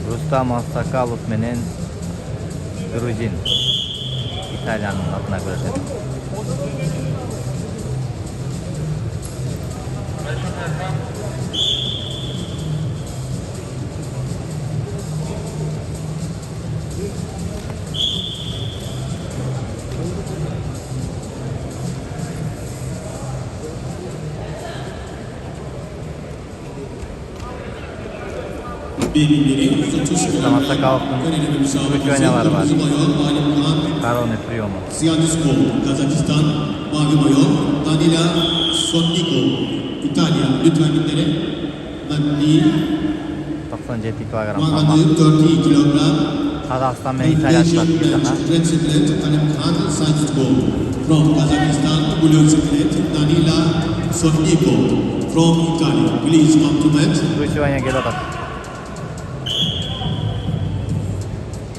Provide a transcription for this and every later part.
Rustam Sakalov menen Gruzin. İtalyanın adına göre. Rustam Sakalov'un Ukraynaları var. Karone Priyomov. Siyadisko, Kazakistan, Mavi Mayor, Danila Sotniko, İtalya, lütfen dinlere. Nadli, 97 kilogram. Mağadı 4 kilogram. Kazakhstan ve İtalya çıkarttı bir daha. Red Secret, Alemkhan Sayitko. From Kazakhstan, Blue Secret, Danila Sotniko. From Italy, please come to match. Rusya gel bak.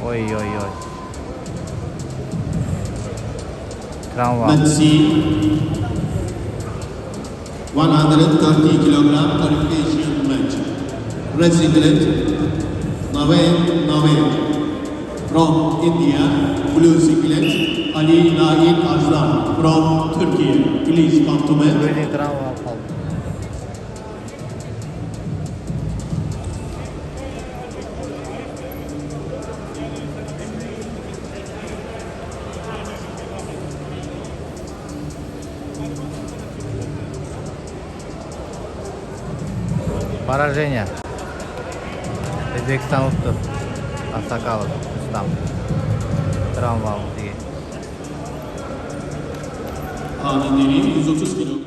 Oy oy oy. Tramva. Let's see. 130 kilogram qualification match. Red Secret, Nave. From India, Blue Secret, Ali Naik Arslan. From Turkey, please come to match. Gruzin tramva kaldı. Поражение. Özbekistan uttu. Sakalov, Rustam. Tramva diye. Hanımları 130 kilogram.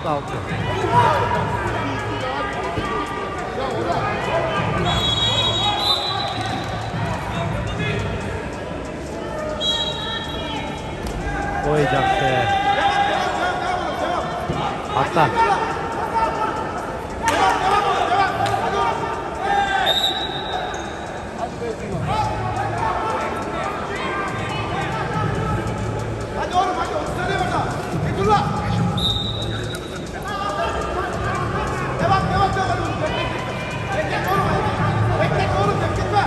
Altı. Koyacaktı. Atlan. Hadi oğlum hadi. Söyle orada. Dur lan. Devam. Bekle oğlum. Bekletme.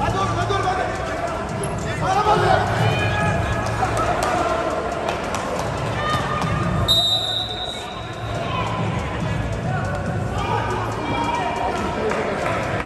Hadi oğlum hadi. Araba